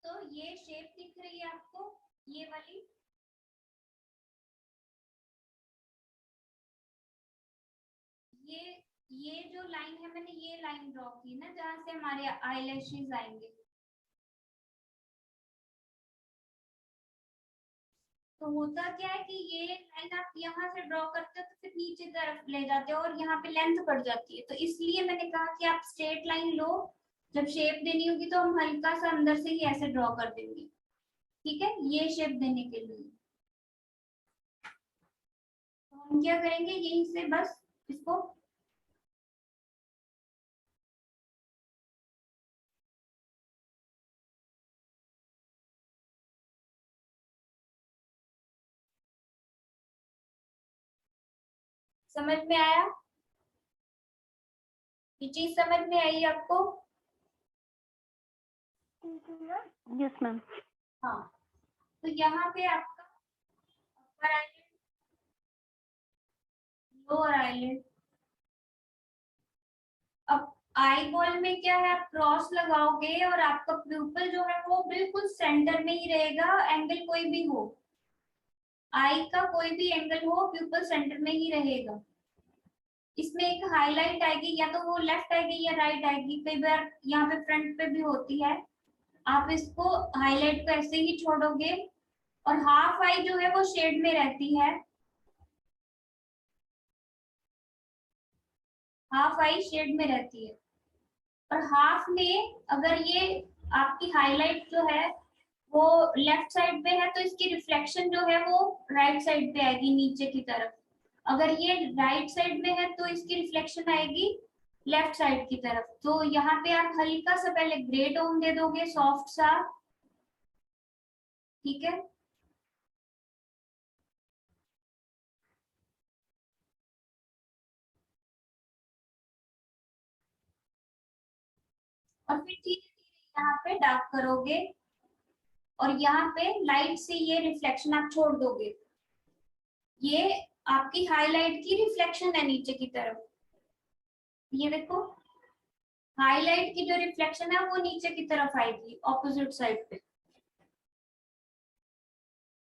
तो ये शेप दिख रही है आपको, ये वाली, ये जो लाइन है मैंने ये लाइन ड्रॉ की ना जहां से हमारे आईलैशेस आएंगे। तो होता क्या है कि ये लाइन आप यहाँ से ड्रॉ करते हो तो फिर नीचे तरफ ले जाते हो और यहाँ पे लेंथ बढ़ जाती है, तो इसलिए मैंने कहा कि आप स्ट्रेट लाइन लो, जब शेप देनी होगी तो हम हल्का सा अंदर से ही ऐसे ड्रॉ कर देंगे। ठीक है, ये शेप देने के लिए तो हम क्या करेंगे, यहीं से बस इसको समझ में आया, ये चीज समझ में आई आपको? Yes ma'am. हाँ, तो यहाँ पे आपका अपर आईलिड, लोअर आईलिड, अब आई बॉल में क्या है, आप क्रॉस लगाओगे और आपका प्यूपल जो है वो बिल्कुल सेंटर में ही रहेगा, एंगल कोई भी हो, आई का कोई भी एंगल हो प्यूपल सेंटर में ही रहेगा। इसमें एक हाईलाइट आएगी, या तो वो लेफ्ट आएगी या राइट आएगी, कई बार यहाँ पे फ्रंट पे भी होती है। आप इसको हाईलाइट को ऐसे ही छोड़ोगे और हाफ आई जो है वो शेड में रहती है, हाफ आई शेड में रहती है, और हाफ में अगर ये आपकी हाईलाइट जो है वो लेफ्ट साइड पे है तो इसकी रिफ्लेक्शन जो है वो राइट साइड पे आएगी नीचे की तरफ, अगर ये राइट साइड में है तो इसकी रिफ्लेक्शन आएगी लेफ्ट साइड की तरफ। तो यहाँ पे आप हल्का सा पहले ग्रे टोन दे दोगे, सॉफ्ट सा, ठीक है, और फिर धीरे धीरे यहाँ पे डार्क करोगे और यहाँ पे लाइट से ये रिफ्लेक्शन आप छोड़ दोगे, ये आपकी हाईलाइट की रिफ्लेक्शन है नीचे की तरफ, ये देखो हाईलाइट की जो रिफ्लेक्शन है वो नीचे की तरफ आएगी ऑपोजिट साइड पे।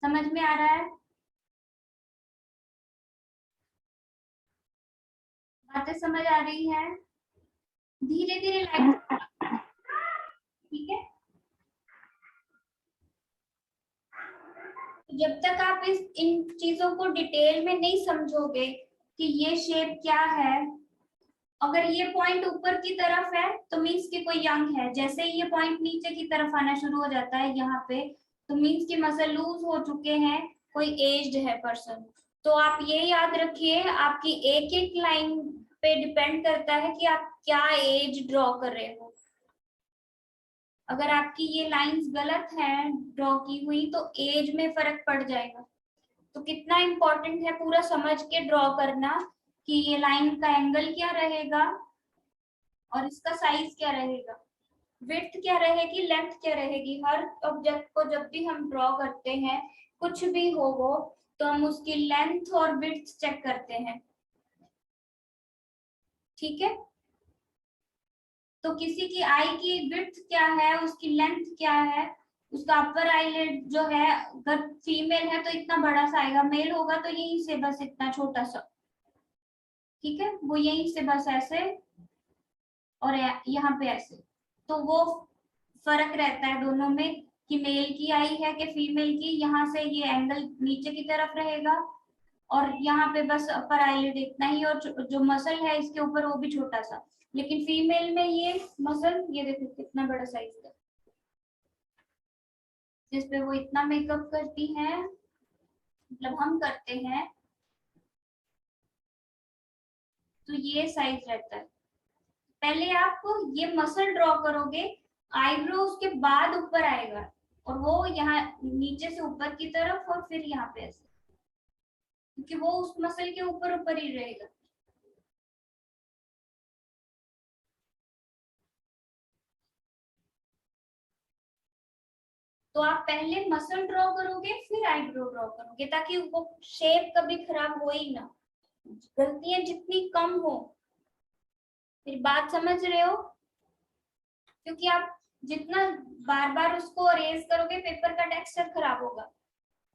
समझ में आ रहा है? बातें समझ आ रही है? धीरे धीरे लाइट, ठीक है। जब तक आप इन चीजों को डिटेल में नहीं समझोगे कि ये शेप क्या है, अगर ये पॉइंट ऊपर की तरफ है तो मीन्स कि कोई यंग है, जैसे ही ये पॉइंट नीचे की तरफ आना शुरू हो जाता है यहाँ पे, तो मीन्स कि मसल लूज हो चुके हैं, कोई एज्ड है पर्सन। तो आप ये याद रखिए, आपकी एक एक लाइन पे डिपेंड करता है कि आप क्या एज ड्रॉ कर रहे हो। अगर आपकी ये लाइंस गलत हैं ड्रॉ की हुई तो एज में फर्क पड़ जाएगा। तो कितना इम्पोर्टेंट है पूरा समझ के ड्रॉ करना कि ये लाइन का एंगल क्या रहेगा और इसका साइज क्या रहेगा, विड्थ क्या रहेगी, लेंथ क्या रहेगी। हर ऑब्जेक्ट को जब भी हम ड्रॉ करते हैं, कुछ भी हो वो, तो हम उसकी लेंथ और विड्थ चेक करते हैं, ठीक है। तो किसी की आई की विड्थ क्या है, उसकी लेंथ क्या है, उसका अपर आईलिड जो है, अगर फीमेल है तो इतना बड़ा सा आएगा, मेल होगा तो यहीं से बस इतना छोटा सा, ठीक है, वो यहीं से बस ऐसे और यहाँ पे ऐसे। तो वो फर्क रहता है दोनों में कि मेल की आई है कि फीमेल की, यहाँ से ये एंगल नीचे की तरफ रहेगा और यहाँ पे बस अपर आईलिड इतना ही, और जो मसल है इसके ऊपर वो भी छोटा सा। लेकिन फीमेल में ये मसल, ये देखो कितना बड़ा साइज है, जिसपे वो इतना मेकअप करती हैं, मतलब हम करते हैं, तो ये साइज रहता है। पहले आप ये मसल ड्रॉ करोगे, आईब्रो उसके बाद ऊपर आएगा, और वो यहाँ नीचे से ऊपर की तरफ और फिर यहाँ पे ऐसे, क्योंकि वो उस मसल के ऊपर ऊपर ही रहेगा। तो आप पहले मसल ड्रॉ करोगे फिर आईब्रो ड्रॉ करोगे, ताकि वो शेप कभी खराब हो ही ना, गलतियां जितनी कम हो। मेरी बात समझ रहे हो? क्योंकि आप जितना बार बार उसको अरेज करोगे पेपर का टेक्सचर खराब होगा।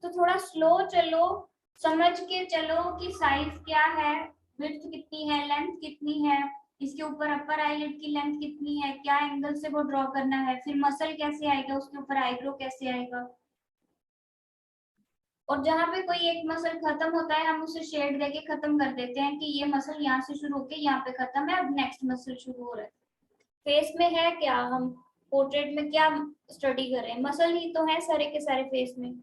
तो थोड़ा स्लो चलो, समझ के चलो कि साइज क्या है, विड्थ कितनी है, लेंथ कितनी है, इसके ऊपर अपर आईलिड की लेंथ कितनी है, क्या एंगल से वो ड्रॉ करना है, फिर मसल कैसे आएगा, उसके ऊपर आईब्रो कैसे आएगा। और जहां पे कोई एक मसल खत्म होता है हम उसे शेड देके खत्म कर देते हैं कि ये मसल यहाँ से शुरू होके यहाँ पे खत्म है, अब नेक्स्ट मसल शुरू हो रहा है। फेस में है क्या, हम पोर्ट्रेट में क्या स्टडी कर रहे हैं, मसल ही तो है सारे के सारे फेस में।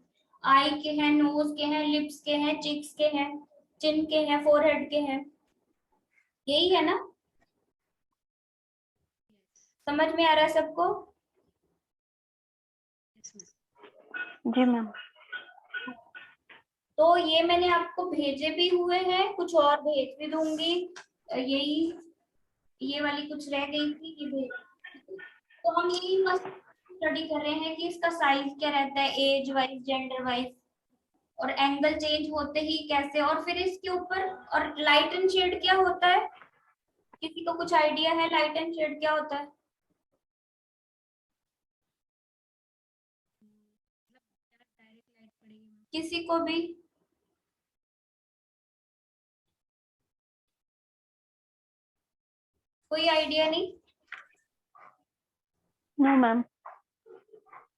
आई के हैं, नोज के हैं, लिप्स के हैं, चिक्स के हैं, चिन के हैं, फोरहेड के हैं, यही है ना। समझ में आ रहा है सबको? जी मैम। तो ये मैंने आपको भेजे भी हुए हैं, कुछ और भेज भी दूंगी। यही ये वाली कुछ रह गई थी, ये भेज। तो हम यही मस्त स्टडी कर रहे हैं कि इसका साइज क्या रहता है, एज वाइज, जेंडर वाइज, और एंगल चेंज होते ही कैसे, और फिर इसके ऊपर और लाइट एंड शेड क्या होता है, किसी को कुछ आइडिया है लाइट एंड शेड क्या होता है? किसी को भी? कोई आइडिया नहीं? No ma'am.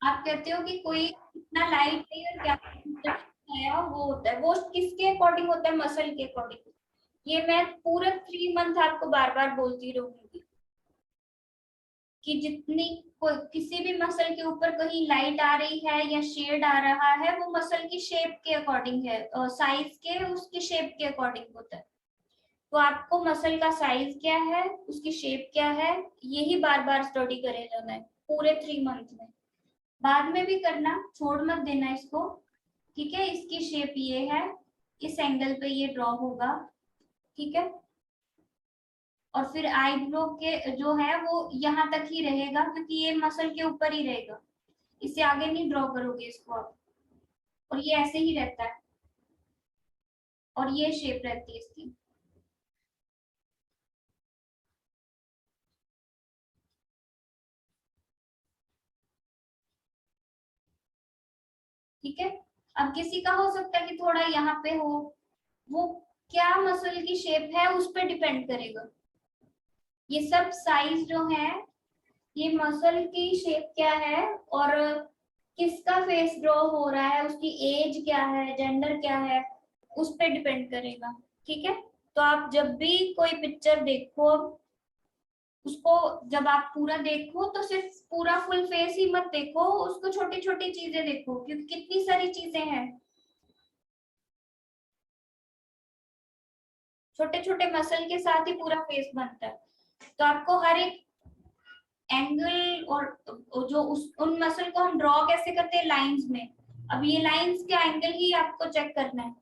आप कहते हो कि कोई इतना लाइट नहीं और क्या है, वो होता है, वो किसके अकॉर्डिंग होता है, मसल के अकॉर्डिंग। ये मैं पूरा 3 मंथ आपको बार बार बोलती रहूंगी कि जितनी किसी भी मसल के ऊपर कहीं लाइट आ रही है या शेड आ रहा है, वो मसल की शेप के अकॉर्डिंग है, साइज के उसकी शेप के अकॉर्डिंग होता है। तो आपको मसल का साइज क्या है, उसकी शेप क्या है, यही बार बार स्टडी करे जाना है पूरे 3 मंथ में। बाद में भी करना, छोड़ मत देना इसको। ठीक है, इसकी शेप ये है, इस एंगल पे ये ड्रॉ होगा। ठीक है, और फिर आईब्रो के जो है वो यहाँ तक ही रहेगा क्योंकि ये मसल के ऊपर ही रहेगा, इससे आगे नहीं ड्रॉ करोगे इसको आप। और ये ऐसे ही रहता है, और ये शेप रहती है इसकी। ठीक है, अब किसी का हो सकता है कि थोड़ा यहाँ पे हो, वो क्या मसल की शेप है उस पर डिपेंड करेगा। ये सब साइज जो है, ये मसल की शेप क्या है और किसका फेस ड्रॉ हो रहा है, उसकी एज क्या है, जेंडर क्या है, उस पर डिपेंड करेगा। ठीक है, तो आप जब भी कोई पिक्चर देखो, उसको जब आप पूरा देखो तो सिर्फ पूरा फुल फेस ही मत देखो, उसको छोटी छोटी चीजें देखो क्योंकि कितनी सारी चीजें हैं, छोटे छोटे मसल के साथ ही पूरा फेस बनता है। तो आपको हर एक एंगल और जो उस उन मसल को हम ड्रॉ कैसे करते हैं, लाइंस में। अब ये लाइंस का एंगल ही आपको चेक करना है।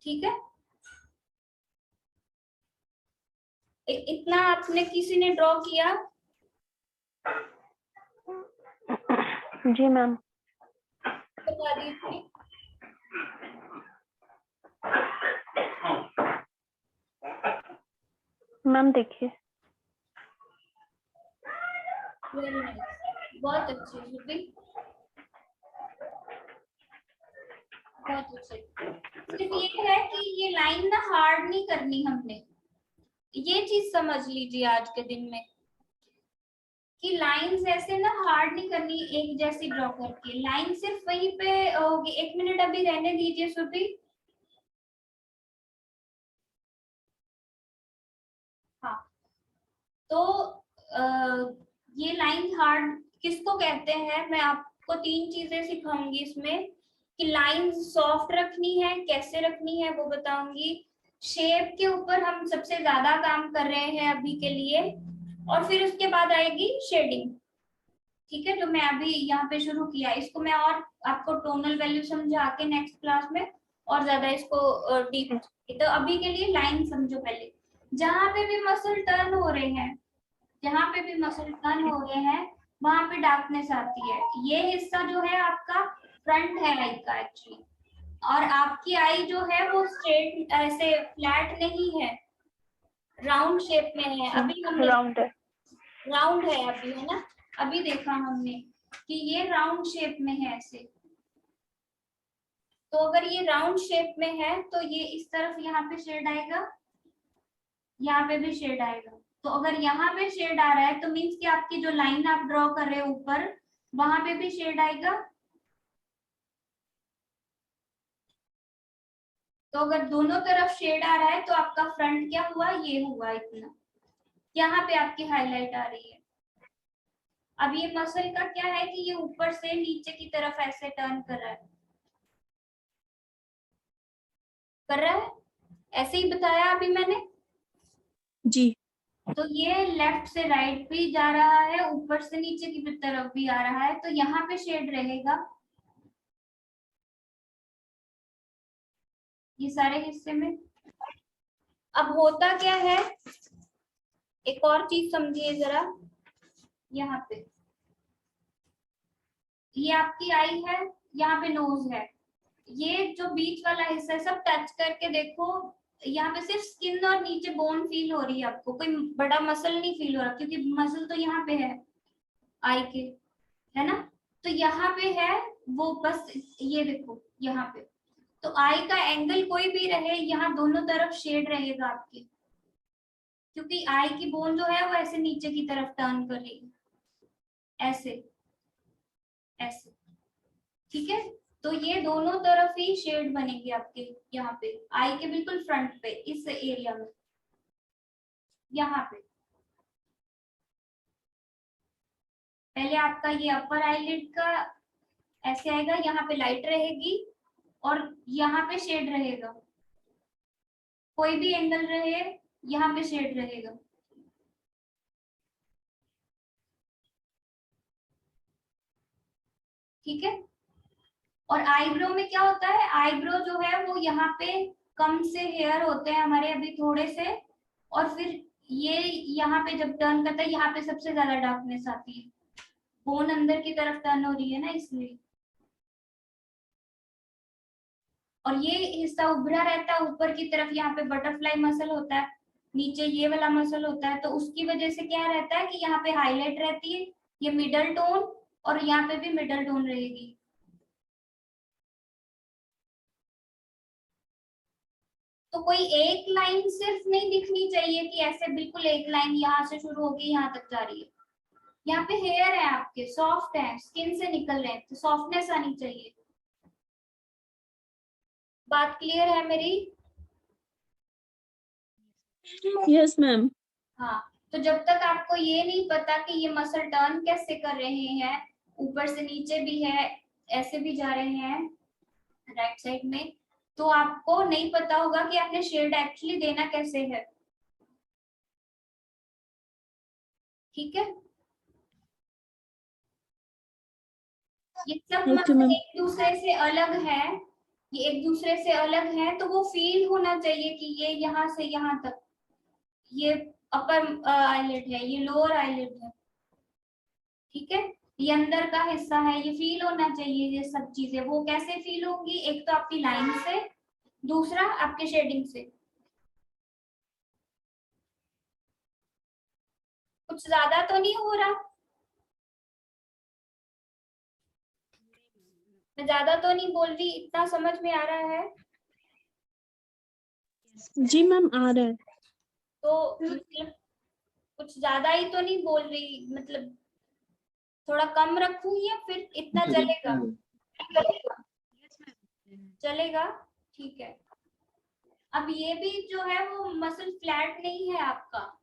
ठीक है, इतना आपने किसी ने ड्रॉ किया? जी मैम। बता दीजिए। मैम देखिए। वेरी नाइस, बहुत अच्छे श्रुति, बहुत अच्छे। सिर्फ ये है कि ये लाइन ना हार्ड नहीं करनी हमने, ये चीज समझ लीजिए आज के दिन में कि लाइंस ऐसे ना हार्ड नहीं करनी, एक जैसी ड्रॉ करके लाइन सिर्फ वहीं पे होगी। 1 मिनट अभी रहने दीजिए श्रुति। हाँ, तो ये लाइन हार्ड किसको कहते हैं, मैं आपको 3 चीजें सिखाऊंगी इसमें कि लाइन सॉफ्ट रखनी है, कैसे रखनी है वो बताऊंगी। शेप के ऊपर हम सबसे ज्यादा काम कर रहे हैं अभी के लिए, और फिर उसके बाद आएगी शेडिंग। ठीक है, जो मैं अभी यहाँ पे शुरू किया, इसको मैं और आपको टोनल वैल्यू समझा के नेक्स्ट क्लास में और ज्यादा इसको डीप। तो अभी के लिए लाइन समझो पहले। जहां पे भी मसल टर्न हो रहे हैं, जहां पे भी मसल टर्न हो रहे हैं वहां पे डार्कनेस आती है। ये हिस्सा जो है आपका फ्रंट है आई का एक्चुअली, और आपकी आई जो है वो स्ट्रेट ऐसे फ्लैट नहीं है, राउंड शेप में है। अभी हमने राउंड है। राउंड है अभी, है ना, अभी देखा हमने कि ये राउंड शेप में है ऐसे। तो अगर ये राउंड शेप में है तो ये इस तरफ यहाँ पे शेड आएगा, यहाँ पे भी शेड आएगा। तो अगर यहाँ पे शेड आ रहा है तो मीन्स कि आपकी जो लाइन आप ड्रॉ कर रहे हो ऊपर, वहां पे भी शेड आएगा। तो अगर दोनों तरफ शेड आ रहा है तो आपका फ्रंट क्या हुआ, ये हुआ इतना, यहाँ पे आपकी हाईलाइट आ रही है। अब ये मसल का क्या है कि ये ऊपर से नीचे की तरफ ऐसे टर्न कर रहा है, ऐसे ही बताया अभी मैंने। जी। तो ये लेफ्ट से राइट भी जा रहा है, ऊपर से नीचे की तरफ भी आ रहा है, तो यहाँ पे शेड रहेगा ये सारे हिस्से में। अब होता क्या है, एक और चीज समझिए जरा, यहाँ पे ये आपकी आई है, यहाँ पे नोज है, ये जो बीच वाला हिस्सा है सब टच करके देखो, यहाँ पे सिर्फ स्किन और नीचे बोन फील हो रही है आपको, कोई बड़ा मसल नहीं फील हो रहा, क्योंकि मसल तो यहाँ पे है आई के, है ना। तो यहाँ पे है वो, बस ये देखो यहाँ पे। तो आई का एंगल कोई भी रहे, यहाँ दोनों तरफ शेड रहेगा आपके, क्योंकि आई की बोन जो है वो ऐसे नीचे की तरफ टर्न कर रही है, ऐसे ऐसे, ठीक है। तो ये दोनों तरफ ही शेड बनेंगे आपके, यहाँ पे आई के बिल्कुल फ्रंट पे इस एरिया में, यहाँ पे पहले आपका ये अपर आईलिड का ऐसे आएगा, यहाँ पे लाइट रहेगी और यहाँ पे शेड रहेगा, कोई भी एंगल रहे यहाँ पे शेड रहेगा। ठीक है। और आईब्रो में क्या होता है, आईब्रो जो है वो यहाँ पे कम से हेयर होते हैं हमारे अभी थोड़े से, और फिर ये यहाँ पे जब टर्न करता है यहाँ पे सबसे ज्यादा डार्कनेस आती है, बोन अंदर की तरफ टर्न हो रही है ना, इसलिए। और ये हिस्सा उभरा रहता है ऊपर की तरफ, यहाँ पे बटरफ्लाई मसल होता है, नीचे ये वाला मसल होता है, तो उसकी वजह से क्या रहता है कि यहाँ पे हाईलाइट रहती है, ये मिडल टोन, और यहाँ पे भी मिडल टोन रहेगी। तो कोई एक लाइन सिर्फ नहीं दिखनी चाहिए कि ऐसे बिल्कुल एक लाइन यहाँ से शुरू होगी यहाँ तक जा रही है। यहाँ पे हेयर है आपके, सॉफ्ट है, स्किन से निकल रहे हैं, तो सॉफ्टनेस आनी चाहिए। बात क्लियर है मेरी? Yes ma'am. हाँ। तो जब तक आपको ये नहीं पता कि ये मसल टर्न कैसे कर रहे हैं, ऊपर से नीचे भी है, ऐसे भी जा रहे हैं राइट साइड में, तो आपको नहीं पता होगा कि आपने शेड एक्चुअली देना कैसे है। ठीक है। ये सब ओके मसल मैम। एक दूसरे से अलग है, ये एक दूसरे से अलग है, तो वो फील होना चाहिए कि ये यहाँ से यहाँ तक, ये अपर आईलिड है, ये लोअर आईलिड है, ठीक है, ये अंदर का हिस्सा है, ये फील होना चाहिए। ये सब चीजें वो कैसे फील होंगी, एक तो आपकी लाइन से, दूसरा आपके शेडिंग से। कुछ ज्यादा तो नहीं हो रहा, मैं ज्यादा तो नहीं बोल रही, इतना समझ में आ रहा है? जी मैम आ रहा है। तो मतलब कुछ ज्यादा ही तो नहीं बोल रही, मतलब थोड़ा कम रखूं या फिर इतना चलेगा? चलेगा, ठीक है। अब ये भी जो है वो मसल फ्लैट नहीं है आपका,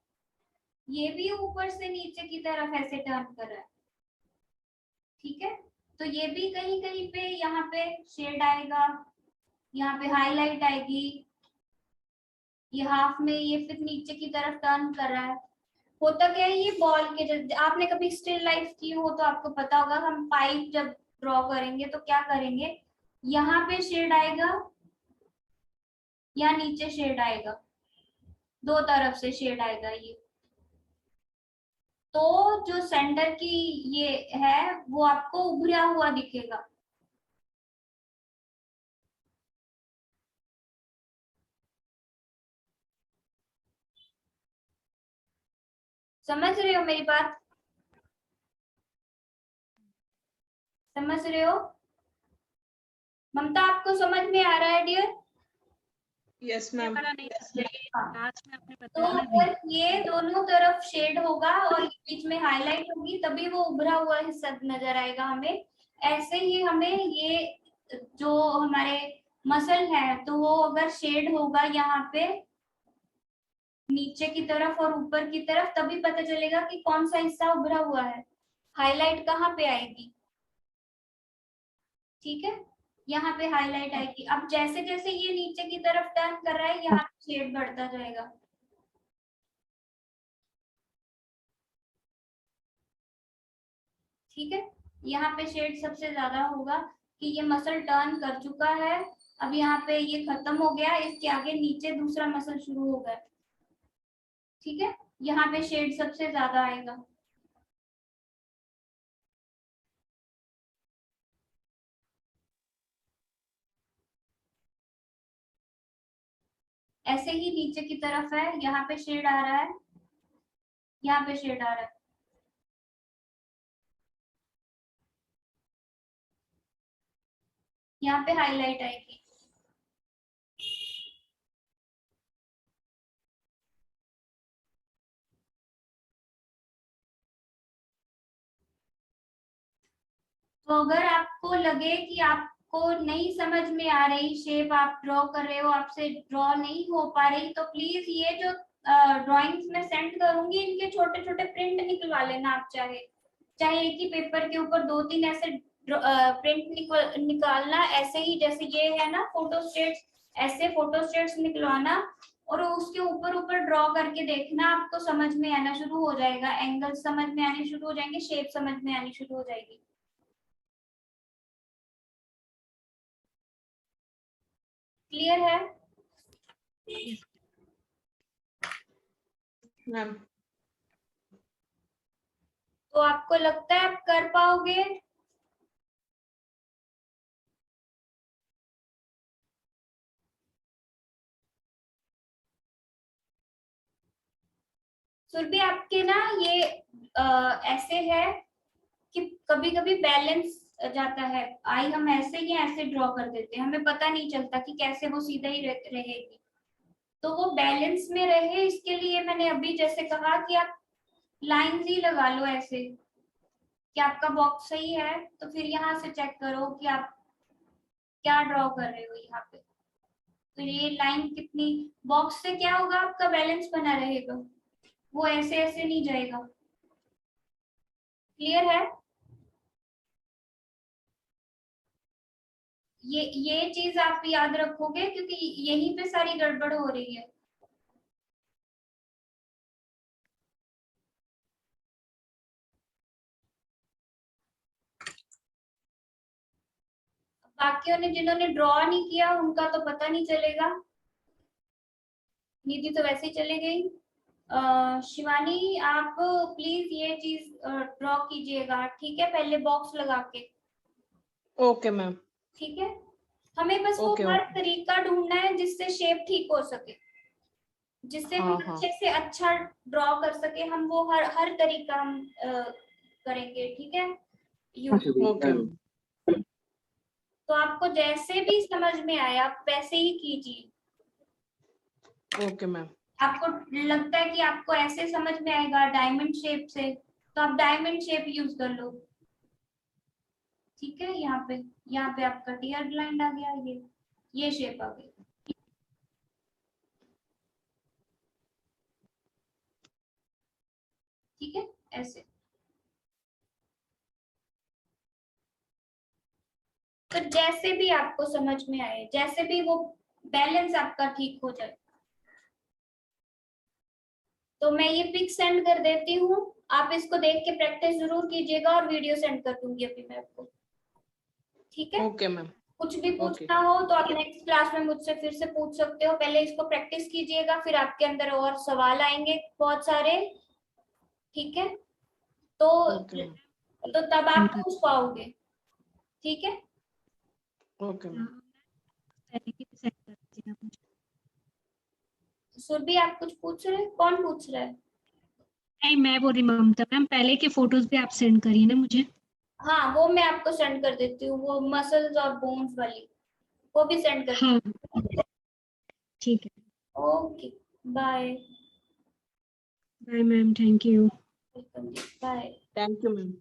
ये भी ऊपर से नीचे की तरफ ऐसे टर्न कर रहा है, ठीक है। तो ये भी कहीं कहीं पे यहाँ पे शेड आएगा, यहाँ पे हाईलाइट आएगी, ये हाफ में ये फिर नीचे की तरफ टर्न कर रहा है। होता क्या है, ये बॉल के जब आपने कभी स्टिल लाइफ की हो तो आपको पता होगा, हम पाइप जब ड्रॉ करेंगे तो क्या करेंगे, यहाँ पे शेड आएगा या नीचे शेड आएगा, दो तरफ से शेड आएगा ये। तो जो सेंटर की ये है वो आपको उभरा हुआ दिखेगा, समझ रहे हो मेरी बात? समझ रहे हो? ममता आपको समझ में आ रहा है डियर? Yes ma'am. तो अगर ये दोनों तरफ शेड होगा और बीच में हाईलाइट होगी तभी वो उभरा हुआ हिस्सा नजर आएगा हमें। ऐसे ही हमें ये जो हमारे मसल है तो वो अगर शेड होगा यहाँ पे नीचे की तरफ और ऊपर की तरफ तभी पता चलेगा कि कौन सा हिस्सा उभरा हुआ है। हाईलाइट कहाँ पे आएगी? ठीक है, यहाँ पे हाईलाइट आएगी। अब जैसे जैसे ये नीचे की तरफ टर्न कर रहा है यहाँ पे शेड बढ़ता जाएगा। ठीक है, यहाँ पे शेड सबसे ज्यादा होगा कि ये मसल टर्न कर चुका है। अब यहाँ पे ये खत्म हो गया, इसके आगे नीचे दूसरा मसल शुरू होगा। ठीक है, यहाँ पे शेड सबसे ज्यादा आएगा। ऐसे ही नीचे की तरफ है, यहाँ पे शेड आ रहा है, यहाँ पे शेड आ रहा है। यहाँ पे हाईलाइट आएगी। तो अगर आपको लगे कि आपको नहीं समझ में आ रही शेप, आप ड्रॉ कर रहे हो, आपसे ड्रॉ नहीं हो पा रही, तो प्लीज ये जो ड्राइंग्स में सेंड करूंगी इनके छोटे छोटे प्रिंट निकलवा लेना। आप चाहे चाहे एक ही पेपर के ऊपर 2-3 ऐसे प्रिंट निकालना, ऐसे ही जैसे ये है ना फोटोस्टेट्स, ऐसे फोटोस्टेट्स निकलवाना और उसके ऊपर ऊपर ड्रॉ करके देखना। आपको समझ में आना शुरू हो जाएगा, एंगल समझ में आने शुरू हो जाएंगे, शेप समझ में आनी शुरू हो जाएगी। क्लियर है? मैम तो आपको लगता है आप कर पाओगे? सुरभि आपके ना ये ऐसे है कि कभी कभी बैलेंस जाता है। आई हम ऐसे ही ऐसे ड्रॉ कर देते हैं, हमें पता नहीं चलता कि कैसे वो सीधा ही रहेगी। तो वो बैलेंस में रहे इसके लिए मैंने अभी जैसे कहा कि आप लाइंस ही लगा लो ऐसे कि आपका बॉक्स सही है। तो फिर यहाँ से चेक करो कि आप क्या ड्रॉ कर रहे हो यहाँ पे। तो ये लाइन कितनी, बॉक्स से क्या होगा, आपका बैलेंस बना रहेगा, वो ऐसे ऐसे नहीं जाएगा। क्लियर है? ये चीज आप याद रखोगे क्योंकि यहीं पे सारी गड़बड़ हो रही है। बाकियों ने जिन्होंने ड्रॉ नहीं किया उनका तो पता नहीं चलेगा। निधि तो वैसे ही चले गई। शिवानी आप प्लीज ये चीज ड्रॉ कीजिएगा, ठीक है, पहले बॉक्स लगा के। Okay ma'am. ठीक है, हमें बस वो ओके हर ओके। तरीका ढूंढना है जिससे शेप ठीक हो सके, जिससे हम हाँ हाँ अच्छे से अच्छा ड्रॉ कर सके। हम वो हर हर तरीका हम करेंगे। ठीक है, यूज। ओके। तो आपको जैसे भी समझ में आए आप वैसे ही कीजिए। Okay ma'am. आपको लगता है कि आपको ऐसे समझ में आएगा डायमंड शेप से, तो आप डायमंड शेप यूज कर लो। ठीक है, यहाँ पे आपका टीयर लाइन आ गया, ये शेप आ गई। ठीक है, ऐसे। तो जैसे भी आपको समझ में आए, जैसे भी वो बैलेंस आपका ठीक हो जाए। तो मैं ये पिक सेंड कर देती हूँ, आप इसको देख के प्रैक्टिस जरूर कीजिएगा और वीडियो सेंड कर दूंगी अभी मैं आपको। ठीक है, ओके मैम। कुछ भी ओके। पूछना हो तो आप नेक्स्ट क्लास में मुझसे फिर से पूछ सकते हो। पहले इसको प्रैक्टिस कीजिएगा, फिर आपके अंदर और सवाल आएंगे बहुत सारे। ठीक है, तो ओके मैम। तो तब आप पूछ पाओगे। ठीक है, ओके मैम। सुरभि आप कुछ पूछ रहे हैं? कौन पूछ रहा है? नहीं, मैं बोल रही ममता मैम, पहले के फोटोज भी आप सेंड करिए ना मुझे। हाँ वो मैं आपको सेंड कर देती हूँ, वो मसल्स और बोन्स वाली वो भी सेंड कर। हाँ ठीक है। Okay bye. Bye ma'am, thank you. Welcome bye Thank you, ma'am.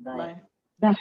Bye. Bye.